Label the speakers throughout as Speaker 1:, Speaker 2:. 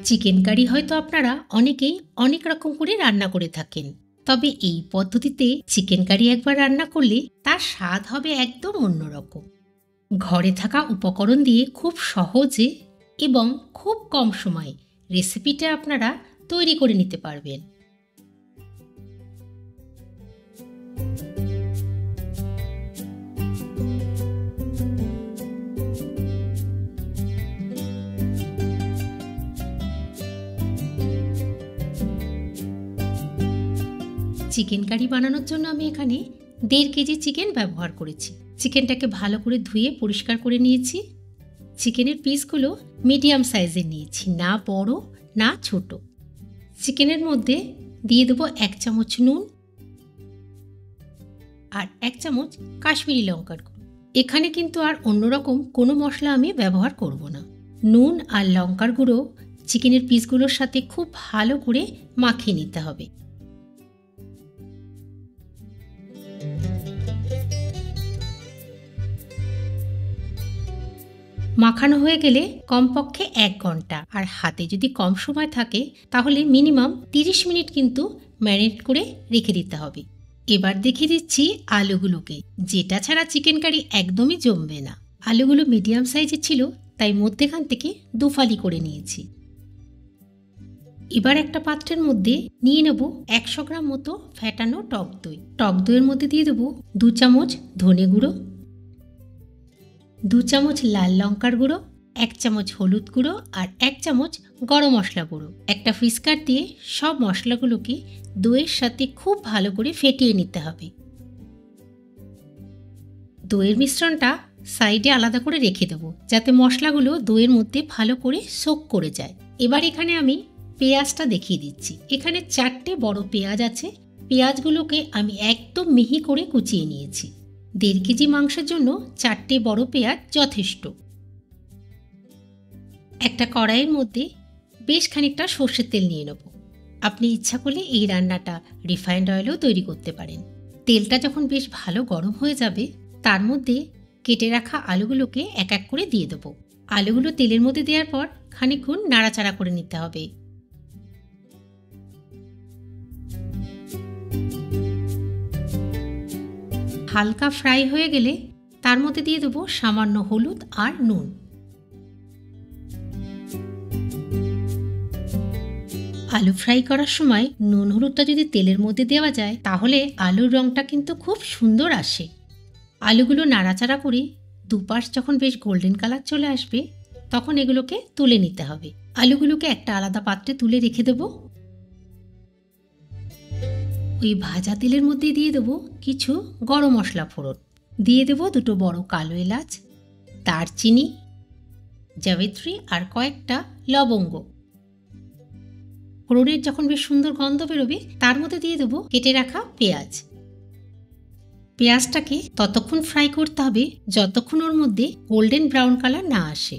Speaker 1: Chicken curry হয়তো আপনারা অনেকেই অনেক রকম করে রান্না করে থাকেন, তবে এই পদ্ধতিতে চিকেন কারি একবার রান্না করলে তার স্বাদ হবে একদম অন্যরকম। ঘরে থাকা উপকরণ দিয়ে খুব সহজে এবং খুব কম সময়ে রেসিপিটা আপনারা তৈরি করে নিতে পারবেন। চিকেন কারি বানানোর জন্য আমি এখানে 1.5 কেজি চিকেন ব্যবহার করেছি। চিকেনটাকে ভালো করে ধুয়ে পরিষ্কার করে নিয়েছি। চিকেনের পিসগুলো মিডিয়াম সাইজের নিয়েছি, না বড় না ছোট। চিকেনের মধ্যে দিয়ে দেবো 1 চামচ নুন আর 1 চামচ কাশ্মীরি লঙ্কার গুঁড়ো। এখানে কিন্তু আর অন্যরকম কোনো মশলা আমি ব্যবহার করব না। নুন আর লঙ্কার গুঁড়ো চিকেনের পিসগুলোর সাথে খুব ভালো করে মাখিয়ে নিতে হবে। মাখানো হয়ে গেলে কমপক্ষে 1 ঘন্টা, আর হাতে যদি কম সময় থাকে তাহলে মিনিমাম 30 মিনিট কিন্তু ম্যারিনেট করে রেখে দিতে হবে। এবার দেখিয়ে দিচ্ছি আলুগুলোকে, যেটা ছাড়া চিকেন কারি একদমই জমবে না। আলুগুলো মিডিয়াম সাইজের ছিল, তাই মধ্যেখান থেকে 2 ফালি করে নিয়েছি। এবার একটা পাত্রের মধ্যে নিয়ে নেব 100 গ্রাম মতো ফ্যাটানো টক দই। টক দইয়ের মধ্যে দিয়ে দেবো 2 চামচ ধনে গুঁড়ো, 2 চামচ লাল লঙ্কার গুঁড়ো, 1 চামচ হলুদ গুঁড়ো আর 1 চামচ গরম মশলা গুঁড়ো। একটা হুইস্কার দিয়ে সব মশলাগুলোকে দইয়ের সাথে খুব ভালো করে ফেটিয়ে নিতে হবে। দইয়ের মিশ্রণটা সাইডে আলাদা করে রেখে দেবো, যাতে মশলাগুলো দইয়ের মধ্যে ভালো করে সোক করে যায়। এবার এখানে আমি পেঁয়াজটা দেখিয়ে দিচ্ছি। এখানে 4টে বড় পেঁয়াজ আছে। পেঁয়াজগুলোকে আমি একদম মিহি করে কুচিয়ে নিয়েছি। 1.5 কেজি মাংসের জন্য 4টে বড় পেঁয়াজ যথেষ্ট। একটা কড়াইয়ের মধ্যে বেশ খানিকটা সর্ষের তেল নিয়ে নেব। আপনি ইচ্ছা করলে এই রান্নাটা রিফাইন্ড অয়েলেও তৈরি করতে পারেন। তেলটা যখন বেশ ভালো গরম হয়ে যাবে, তার মধ্যে কেটে রাখা আলুগুলোকে এক এক করে দিয়ে দেবো। আলুগুলো তেলের মধ্যে দেওয়ার পর খানিকক্ষণ নাড়াচাড়া করে নিতে হবে। হালকা ফ্রাই হয়ে গেলে তার মধ্যে দিয়ে দেবো সামান্য হলুদ আর নুন। আলু ফ্রাই করার সময় নুন হলুদটা যদি তেলের মধ্যে দেওয়া যায়, তাহলে আলুর রঙটা কিন্তু খুব সুন্দর আসে। আলুগুলো নাড়াচাড়া করে দুপাশ যখন বেশ গোল্ডেন কালার চলে আসবে, তখন এগুলোকে তুলে নিতে হবে। আলুগুলোকে একটা আলাদা পাত্রে তুলে রেখে দেবো। ওই ভাজা তেলের মধ্যে দিয়ে দেবো কিছু গরম মশলা ফোড়ন, দিয়ে দেবো 2টো বড় কালো এলাচ, দারচিনি, জাবিত্রী আর কয়েকটা লবঙ্গ। ফোড়নের যখন বেশ সুন্দর গন্ধ বেরোবে, তার মধ্যে দিয়ে দেবো কেটে রাখা পেঁয়াজ। পেঁয়াজটাকে ততক্ষণ ফ্রাই করতে হবে যতক্ষণ ওর মধ্যে গোল্ডেন ব্রাউন কালার না আসে।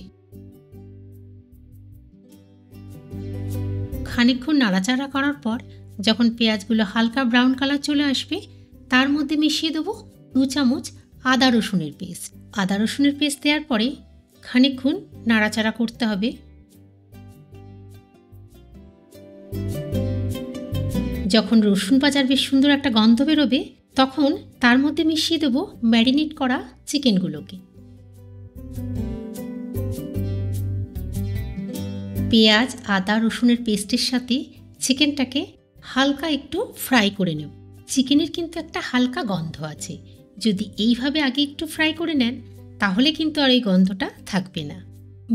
Speaker 1: খানিকক্ষণ নাড়াচাড়া করার পর যখন পেঁয়াজগুলো হালকা ব্রাউন কালার চলে আসবে, তার মধ্যে মিশিয়ে দেবো 2 চামচ আদা রসুনের পেস্ট। আদা রসুনের পেস্ট দেওয়ার পরে খানিকক্ষণ নাড়াচাড়া করতে হবে। যখন রসুন ভাজার বেশ সুন্দর একটা গন্ধ বেরোবে, তখন তার মধ্যে মিশিয়ে দেবো ম্যারিনেট করা চিকেনগুলোকে। পেঁয়াজ আদা রসুনের পেস্টের সাথে চিকেনটাকে হালকা একটু ফ্রাই করে নেব। চিকেনের কিন্তু একটা হালকা গন্ধ আছে, যদি এইভাবে আগে একটু ফ্রাই করে নেন তাহলে কিন্তু আর এই গন্ধটা থাকবে না।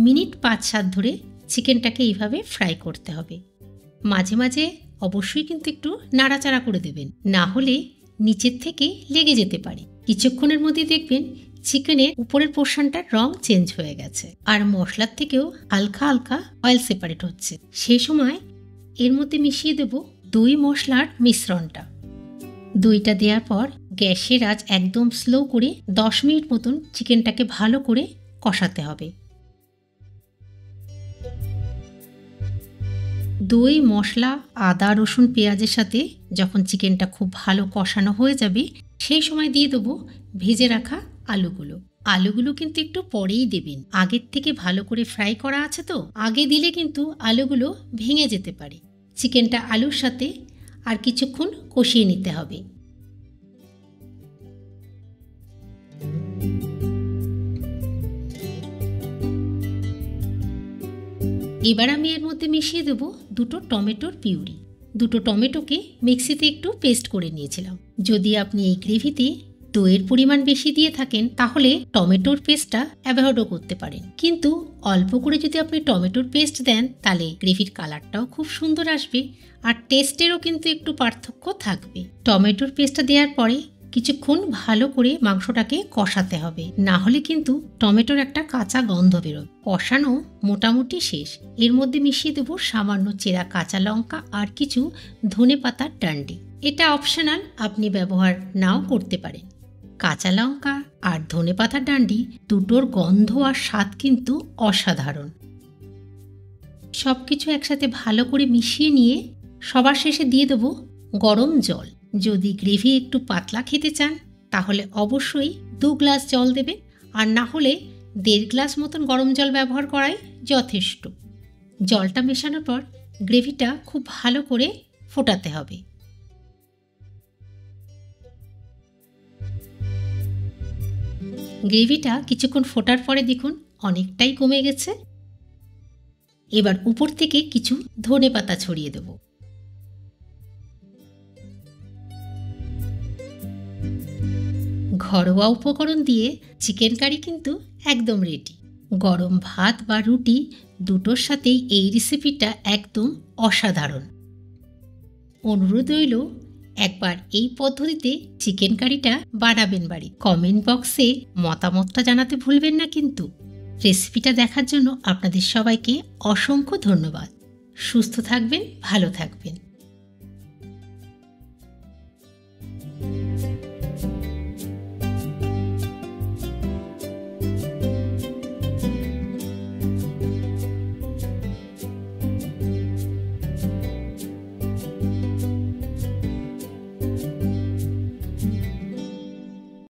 Speaker 1: মিনিট 5-7 ধরে চিকেনটাকে এইভাবে ফ্রাই করতে হবে। মাঝে মাঝে অবশ্যই কিন্তু একটু নাড়াচাড়া করে দেবেন, না হলে নিচের থেকে লেগে যেতে পারে। কিছুক্ষণের মধ্যে দেখবেন চিকেনের উপরের পোর্শনটার রং চেঞ্জ হয়ে গেছে, আর মশলার থেকেও হালকা হালকা অয়েল সেপারেট হচ্ছে। সেই সময় এর মধ্যে মিশিয়ে দেব দই মশলার মিশ্রণটা। দইটা দেওয়ার পর গ্যাসের আঁচ একদম স্লো করে 10 মিনিট মতন চিকেনটাকে ভালো করে কষাতে হবে। দই মশলা আদা রসুন পেঁয়াজের সাথে যখন চিকেনটা খুব ভালো কষানো হয়ে যাবে, সেই সময় দিয়ে দেবো ভেজে রাখা আলুগুলো। আলুগুলো কিন্তু একটু পরেই দেবেন, আগের থেকে ভালো করে ফ্রাই করা আছে তো। আগে দিলে কিন্তু আলুগুলো ভেঙে যেতে পারে। চিকেনটা আলুর সাথে আর কিছুক্ষণ কষিয়ে নিতে হবে। এবার আমি এর মধ্যে মিশিয়ে দেব দুটো টমেটোর পিউরি। দুটো টমেটোকে মিক্সিতে একটু পেস্ট করে নিয়েছিলাম। যদি আপনি এই গ্রেভিতে দইয়ের পরিমাণ বেশি দিয়ে থাকেন তাহলে টমেটোর পেস্টটা অ্যাভয়েডও করতে পারেন, কিন্তু অল্প করে যদি আপনি টমেটোর পেস্ট দেন তাহলে গ্রেভির কালারটাও খুব সুন্দর আসবে আর টেস্টেরও কিন্তু একটু পার্থক্য থাকবে। টমেটোর পেস্টটা দেওয়ার পরে কিছুক্ষণ ভালো করে মাংসটাকে কষাতে হবে, না হলে কিন্তু টমেটোর একটা কাঁচা গন্ধ বেরোয়। কষানো মোটামুটি শেষ। এর মধ্যে মিশিয়ে দেবো সামান্য চেরা কাঁচা লঙ্কা আর কিছু ধনেপাতার ডান্ডি। এটা অপশনাল, আপনি ব্যবহার নাও করতে পারেন। কাঁচা লঙ্কা আর ধনেপাতার ডান্ডি দুটোর গন্ধ আর স্বাদ কিন্তু অসাধারণ। সব কিছু একসাথে ভালো করে মিশিয়ে নিয়ে সবার শেষে দিয়ে দেবো গরম জল। যদি গ্রেভি একটু পাতলা খেতে চান তাহলে অবশ্যই 2 গ্লাস জল দেবেন, আর না হলে 1.5 গ্লাস মতন গরম জল ব্যবহার করাই যথেষ্ট। জলটা মেশানোর পর গ্রেভিটা খুব ভালো করে ফোটাতে হবে। গ্রেভিটা কিছুক্ষণ ফোটার পরে দেখুন অনেকটাই কমে গেছে। এবার উপর থেকে কিছু ধনেপাতা ছড়িয়ে দেব। ঘরোয়া উপকরণ দিয়ে চিকেন কারি কিন্তু একদম রেডি। গরম ভাত বা রুটি দুটোর সাথেই এই রেসিপিটা একদম অসাধারণ। অনুরোধ রইল একবার এই পদ্ধতিতে চিকেন কারিটা বানাবেন বাড়ি। কমেন্ট বক্সে মতামতটা জানাতে ভুলবেন না কিন্তু। রেসিপিটা দেখার জন্য আপনাদের সবাইকে অসংখ্য ধন্যবাদ। সুস্থ থাকবেন, ভালো থাকবেন।